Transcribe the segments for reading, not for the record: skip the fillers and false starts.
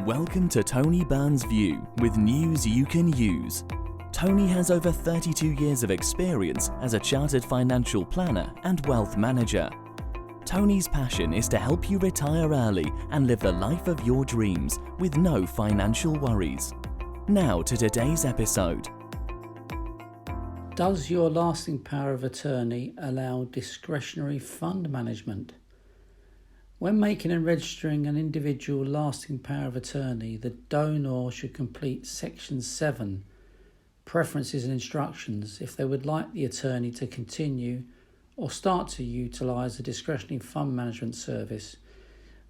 Welcome to Tony Byrne's View with news you can use. Tony has over 32 years of experience as a chartered financial planner and wealth manager. Tony's passion is to help you retire early and live the life of your dreams with no financial worries. Now to today's episode. Does your lasting power of attorney allow discretionary fund management? When making and registering an individual lasting power of attorney, the donor should complete Section 7, Preferences and Instructions, if they would like the attorney to continue or start to utilise a discretionary fund management service.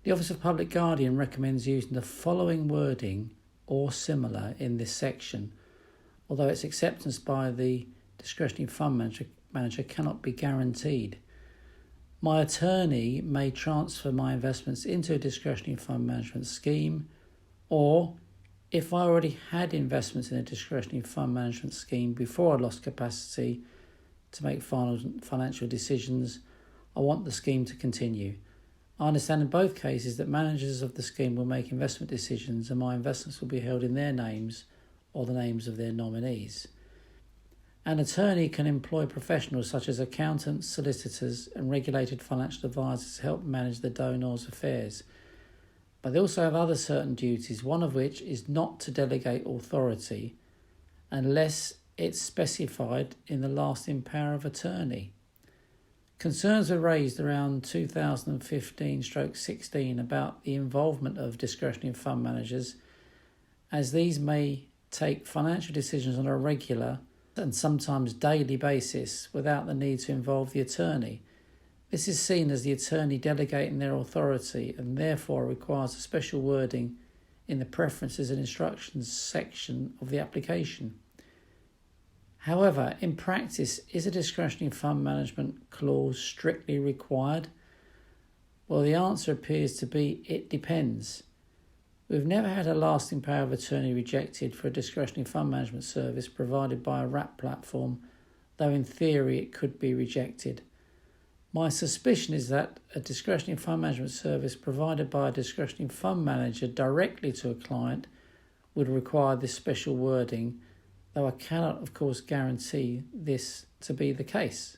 The Office of Public Guardian recommends using the following wording or similar in this section, although its acceptance by the discretionary fund manager cannot be guaranteed. My attorney may transfer my investments into a discretionary fund management scheme, or if I already had investments in a discretionary fund management scheme before I lost capacity to make final financial decisions, I want the scheme to continue. I understand in both cases that managers of the scheme will make investment decisions and my investments will be held in their names or the names of their nominees. An attorney can employ professionals such as accountants, solicitors and regulated financial advisors to help manage the donor's affairs. But they also have other certain duties, one of which is not to delegate authority unless it's specified in the lasting power of attorney. Concerns were raised around 2015/16 about the involvement of discretionary fund managers, as these may take financial decisions on a regular and sometimes daily basis without the need to involve the attorney. This is seen as the attorney delegating their authority and therefore requires a special wording in the Preferences and Instructions section of the application. However, in practice, is a discretionary fund management clause strictly required? Well, the answer appears to be it depends. We've never had a lasting power of attorney rejected for a discretionary fund management service provided by a wrap platform, though in theory it could be rejected. My suspicion is that a discretionary fund management service provided by a discretionary fund manager directly to a client would require this special wording, though I cannot, of course, guarantee this to be the case.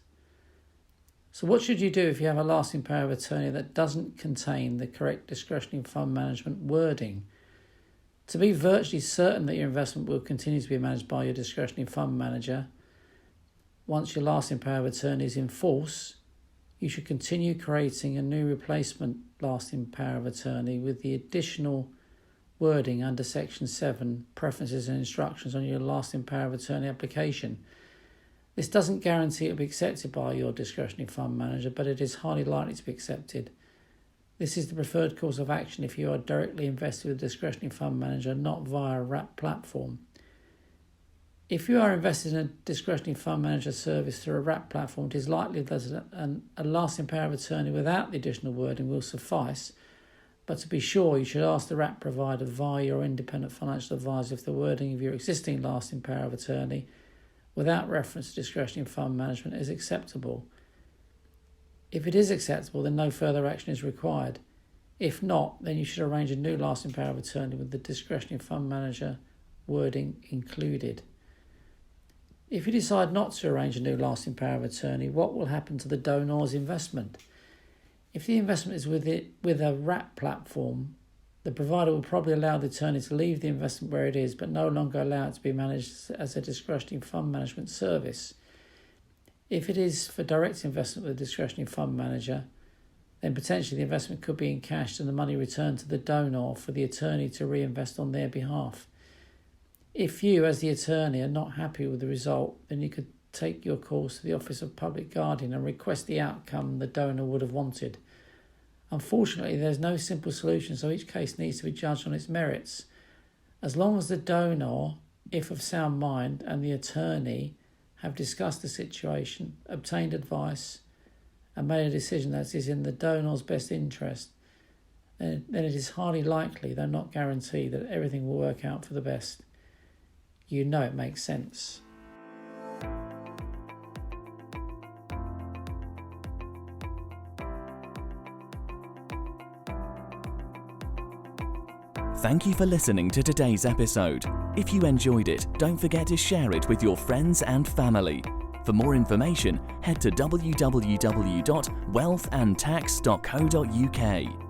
So what should you do if you have a lasting power of attorney that doesn't contain the correct discretionary fund management wording? To be virtually certain that your investment will continue to be managed by your discretionary fund manager, once your lasting power of attorney is in force, you should continue creating a new replacement lasting power of attorney with the additional wording under Section 7, Preferences and Instructions on your lasting power of attorney application. This doesn't guarantee it will be accepted by your discretionary fund manager, but it is highly likely to be accepted. This is the preferred course of action if you are directly invested with a discretionary fund manager, not via a wrap platform. If you are invested in a discretionary fund manager service through a wrap platform, it is likely that a lasting power of attorney without the additional wording will suffice, but to be sure, you should ask the wrap provider via your independent financial advisor if the wording of your existing lasting power of attorney without reference to discretionary fund management is acceptable. If it is acceptable, then no further action is required. If not, then you should arrange a new lasting power of attorney with the discretionary fund manager wording included. If you decide not to arrange a new lasting power of attorney, what will happen to the donor's investment? If the investment is with a wrap platform, the provider will probably allow the attorney to leave the investment where it is, but no longer allow it to be managed as a discretionary fund management service. If it is for direct investment with a discretionary fund manager, then potentially the investment could be encashed and the money returned to the donor for the attorney to reinvest on their behalf. If you, as the attorney, are not happy with the result, then you could take your cause to the Office of Public Guardian and request the outcome the donor would have wanted. Unfortunately, there's no simple solution, so each case needs to be judged on its merits. As long as the donor, if of sound mind, and the attorney have discussed the situation, obtained advice, and made a decision that is in the donor's best interest, then it is highly likely, though not guaranteed, that everything will work out for the best. You know it makes sense. Thank you for listening to today's episode. If you enjoyed it, don't forget to share it with your friends and family. For more information, head to www.wealthandtax.co.uk.